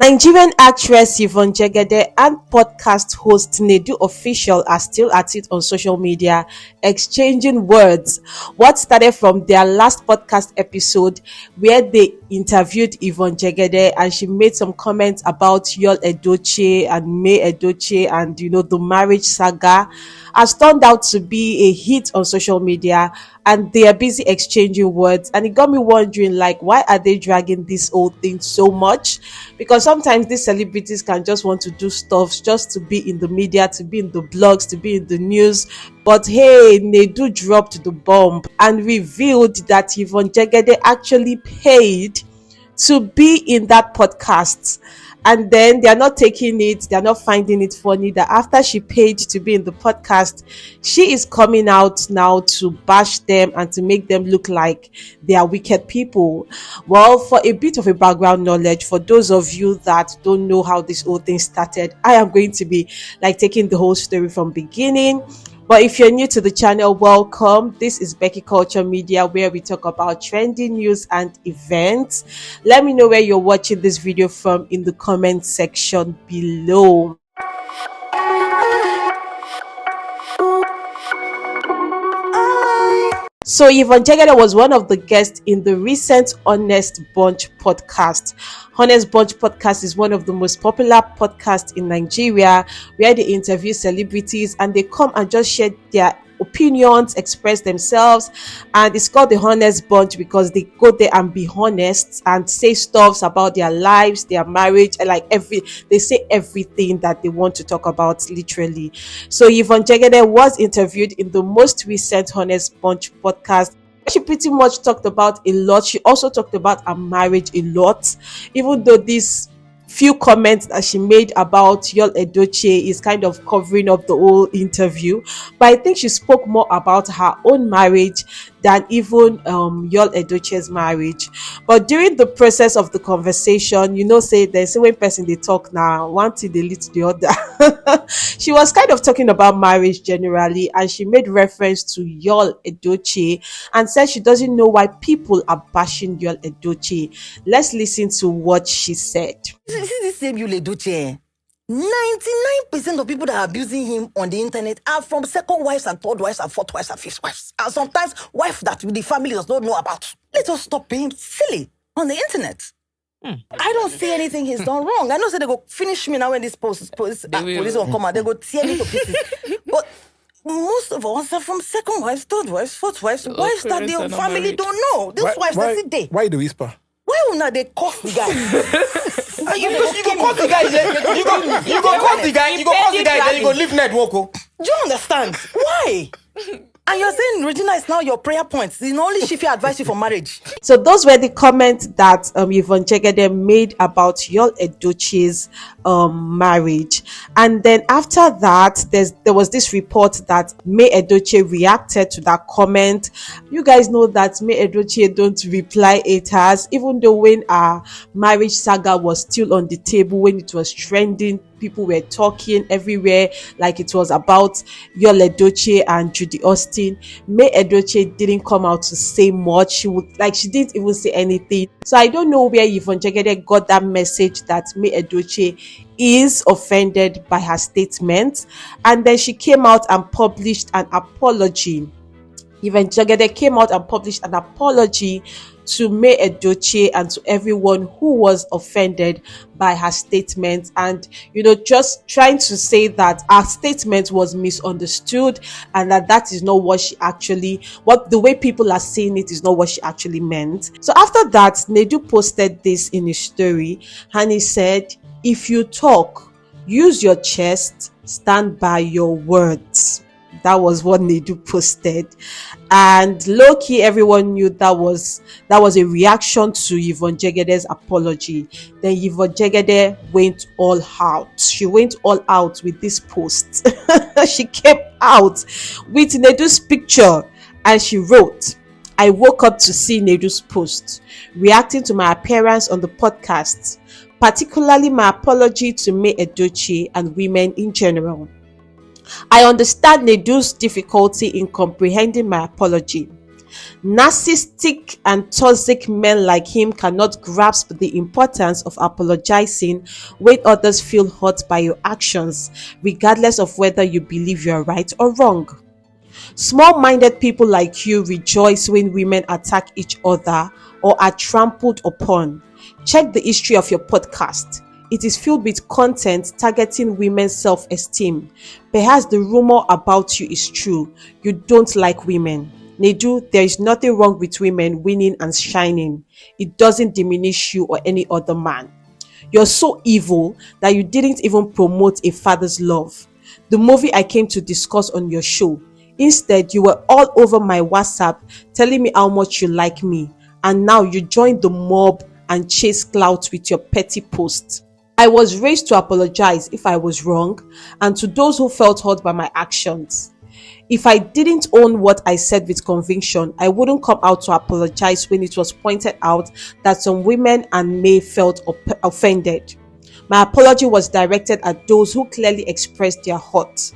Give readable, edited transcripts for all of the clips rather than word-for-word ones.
Nigerian actress YVONNE Jegede and podcast host NEDU Official are still at it on social media, exchanging words. What started from their last podcast episode where they interviewed YVONNE Jegede and she made some comments about Yul Edochie and May Edochie and the marriage saga has turned out to be a hit on social media, and they are busy exchanging words, and it got me wondering, like, why are they dragging this whole thing so much? Because sometimes these celebrities can just want to do stuff just to be in the media, to be in the blogs, to be in the news. But hey, Nedu dropped the bomb and revealed that YVONNE Jegede actually paid to be in that podcast. And then they're not taking it, they're not finding it funny that after she paid to be in the podcast, she is coming out now to bash them and to make them look like they are wicked people. Well, for a bit of a background knowledge, for those of you that don't know how this whole thing started, I am going to be taking the whole story from beginning. But if you're new to the channel, welcome. This is Becky Culture Media, where we talk about trending news and events. Let me know where you're watching this video from in the comment section below. So YVONNE Jegede was one of the guests in the recent Honest Bunch podcast. Honest Bunch podcast is one of the most popular podcasts in Nigeria, where they interview celebrities and they come and just share their opinions, express themselves. And it's called the Honest Bunch because they go there and be honest and say stuff about their lives, their marriage, and they say everything that they want to talk about, literally. So YVONNE Jegede was interviewed in the most recent Honest Bunch podcast. She pretty much talked about a lot. She also talked about her marriage a lot, even though these few comments that she made about Yul Edochie is kind of covering up the whole interview. But I think she spoke more about her own marriage than even Yul Edochie's marriage. But during the process of the conversation, say there's a way person they talk now, one thing they lead to the other. She was kind of talking about marriage generally, and she made reference to Yul Edochie and said she doesn't know why people are bashing Yul Edochie. Let's listen to what she said. This is the same Yul Edochie. 99% of people that are abusing him on the internet are from second wives and third wives and fourth wives and fifth wives. And sometimes wives that the family does not know about. Let us stop being silly on the internet. I don't see anything he's done wrong. I know they go finish me now when this police will come out. They go tear me to pieces. But most of us are from second wives, third wives, fourth wives, wives that the family don't know. These wives that sit there. Why the whisper? Why will not they curse the guy? You go curse the guy, you go curse the guy, then you go leave network. Do you understand? Why? And you're saying Regina is now your prayer point. It's only she will advise you for marriage. So those were the comments that YVONNE Jegede made about Yul Edochie's marriage. And then after that, there was this report that May Edochie reacted to that comment. You guys know that May Edochie don't reply haters, even though when our marriage saga was still on the table, when it was trending, people were talking everywhere like it was about Yul Edochie and Judy Austin. May Edochie didn't come out to say much. She didn't even say anything. So I don't know where YVONNE Jegede got that message that May Edochie is offended by her statement. And then she came out and published an apology. YVONNE Jegede came out and published an apology to May Edochie and to everyone who was offended by her statement, and just trying to say that her statement was misunderstood and that is not what the way people are saying it is not what she actually meant. So after that, Nedu posted this in his story, and he said, "If you talk, use your chest, stand by your words." That was what Nedu posted, and low-key everyone knew that was a reaction to YVONNE Jegede's apology. Then YVONNE Jegede went all out. She went all out with this post. She came out with Nedu's picture and she wrote, "I woke up to see Nedu's post reacting to my appearance on the podcast, particularly my apology to May Edochie and women in general. I understand Nedu's difficulty in comprehending my apology. Narcissistic and toxic men like him cannot grasp the importance of apologizing when others feel hurt by your actions, regardless of whether you believe you are right or wrong. Small-minded people like you rejoice when women attack each other or are trampled upon. Check the history of your podcast. It is filled with content targeting women's self-esteem. Perhaps the rumor about you is true. You don't like women. Nedu, there is nothing wrong with women winning and shining. It doesn't diminish you or any other man. You're so evil that you didn't even promote a father's love, the movie I came to discuss on your show. Instead, you were all over my WhatsApp telling me how much you like me. And now you join the mob and chase clout with your petty posts. I was raised to apologize if I was wrong, and to those who felt hurt by my actions. If I didn't own what I said with conviction, I wouldn't come out to apologize when it was pointed out that some women and men felt offended. My apology was directed at those who clearly expressed their hurt.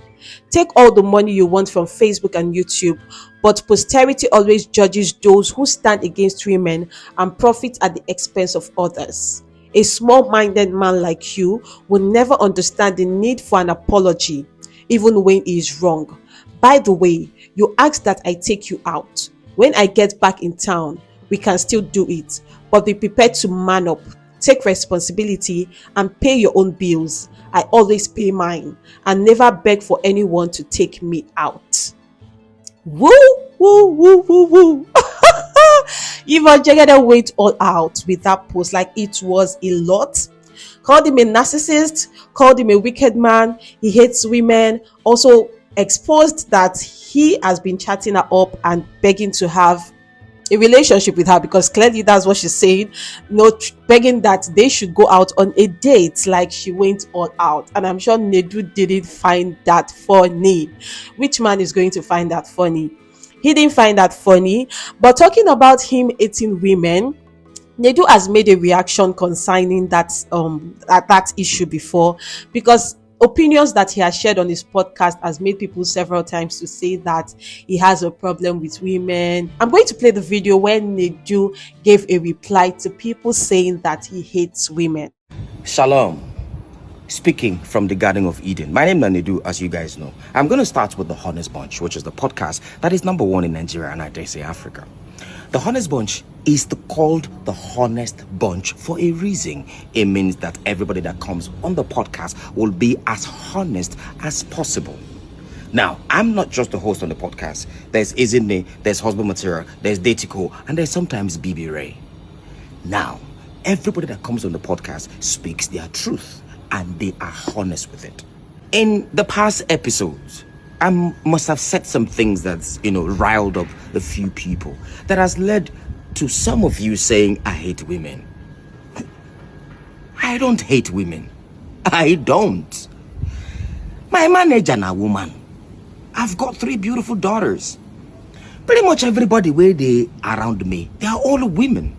Take all the money you want from Facebook and YouTube, but posterity always judges those who stand against women and profit at the expense of others. A small-minded man like you will never understand the need for an apology, even when he is wrong. By the way, you asked that I take you out. When I get back in town, we can still do it, but be prepared to man up, take responsibility, and pay your own bills. I always pay mine and never beg for anyone to take me out. Woo, woo, woo, woo, woo. YVONNE Jegede went all out with that post like it was a lot. Called him a narcissist, called him a wicked man, he hates women, also exposed that he has been chatting her up and begging to have a relationship with her, because clearly that's what she's saying. Not begging that they should go out on a date, like she went all out. And I'm sure Nedu didn't find that funny. Which man is going to find that funny? He didn't find that funny. But talking about him hating women, Nedu has made a reaction concerning that issue before, because opinions that he has shared on his podcast has made people several times to say that he has a problem with women. I'm going to play the video when Nedu gave a reply to people saying that he hates women. Shalom. Speaking from the Garden of Eden. My name is NEDU, as you guys know. I'm going to start with The Honest Bunch, which is the podcast that is #1 in Nigeria and I dare say Africa. The Honest Bunch is called the Honest Bunch for a reason. It means that everybody that comes on the podcast will be as honest as possible. Now, I'm not just the host on the podcast. There's Izine, there's Husband Material, there's Datiko, and there's sometimes BB Ray. Now, everybody that comes on the podcast speaks their truth, and they are honest with it. In the past episodes, I must have said some things that's, riled up a few people. That has led to some of you saying, I hate women. I don't hate women. I don't. My manager na woman. I've got 3 beautiful daughters. Pretty much everybody where they around me, they are all women.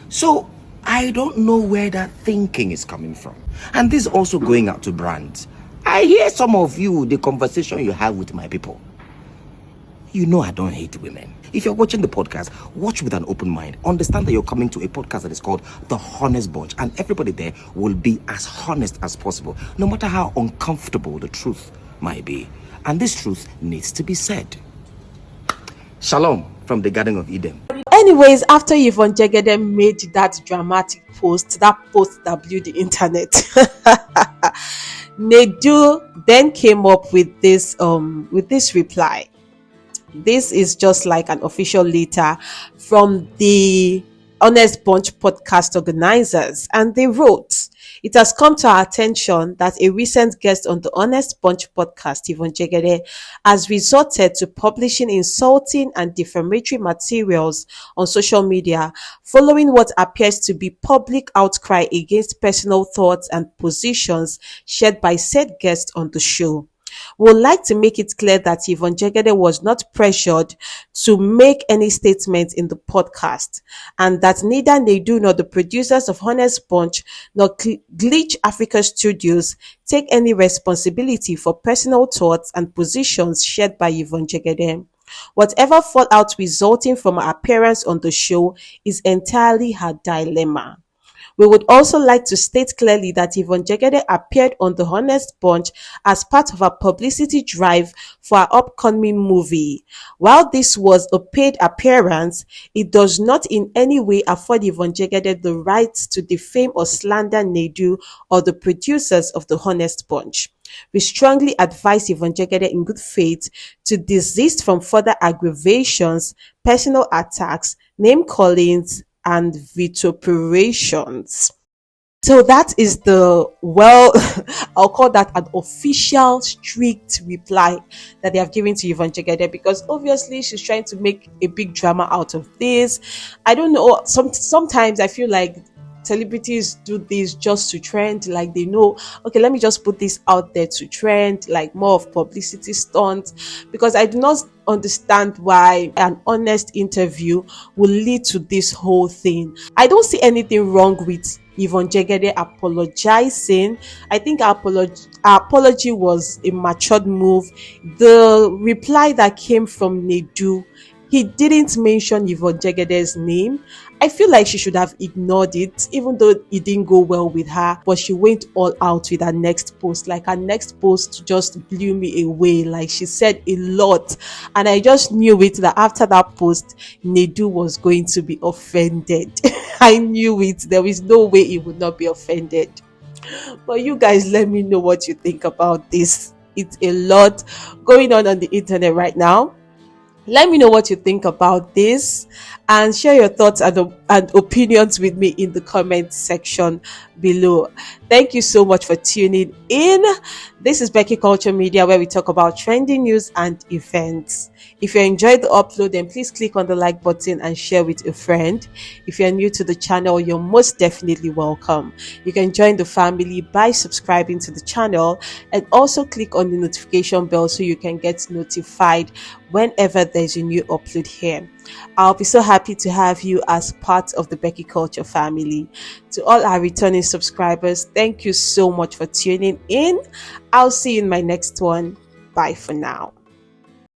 So I don't know where that thinking is coming from. And this is also going out to brands. I hear some of you, the conversation you have with my people. You know I don't hate women. If you're watching the podcast, watch with an open mind. Understand that you're coming to a podcast that is called The Honest Bunch, and everybody there will be as honest as possible, no matter how uncomfortable the truth might be. And this truth needs to be said. Shalom from the Garden of Eden. Anyways, after YVONNE Jegede made that dramatic post, that post that blew the internet, Nedu then came up with this reply. This is just like an official letter from the Honest Bunch podcast organizers, and they wrote, "It has come to our attention that a recent guest on the Honest Bunch podcast, YVONNE Jegede, has resorted to publishing insulting and defamatory materials on social media following what appears to be public outcry against personal thoughts and positions shared by said guest on the show. We would like to make it clear that YVONNE Jegede was not pressured to make any statement in the podcast, and that neither Nedu nor the producers of Honest Bunch nor Glitch Africa Studios take any responsibility for personal thoughts and positions shared by YVONNE Jegede. Whatever fallout resulting from her appearance on the show is entirely her dilemma. We would also like to state clearly that Yvonne Jegede appeared on The Honest Bunch as part of a publicity drive for her upcoming movie. While this was a paid appearance, it does not in any way afford Yvonne Jegede the right to defame or slander NEDU or the producers of The Honest Bunch. We strongly advise Yvonne Jegede in good faith to desist from further aggravations, personal attacks, name callings, and vituperations. So that is the, well, I'll call that an official strict reply that they have given to Yvonne Jegede, because obviously she's trying to make a big drama out of this. I don't know. Sometimes I feel like celebrities do this just to trend. Like they know, okay, let me just put this out there to trend, like more of publicity stunt. Because I do not understand why an honest interview will lead to this whole thing. I don't see anything wrong with Yvonne Jegede apologizing. I think our apology was a matured move. The reply that came from Nedu, he didn't mention Yvonne Jegede's name. I feel like she should have ignored it, even though it didn't go well with her. But she went all out with her next post. Like her next post just blew me away. Like she said a lot. And I just knew it that after that post, Nedu was going to be offended. I knew it. There is no way he would not be offended. But you guys, let me know what you think about this. It's a lot going on the internet right now. Let me know what you think about this and share your thoughts and opinions with me in the comment section below. Thank you so much for tuning in. This is Becky Culture Media, where we talk about trending news and events. If you enjoyed the upload, then please click on the like button and share with a friend. If you're new to the channel, you're most definitely welcome. You can join the family by subscribing to the channel and also click on the notification bell so you can get notified whenever there's a new upload here. I'll be so happy to have you as part of the Becky Culture family. To all our returning subscribers, thank you so much for tuning in. I'll see you in my next one. Bye for now.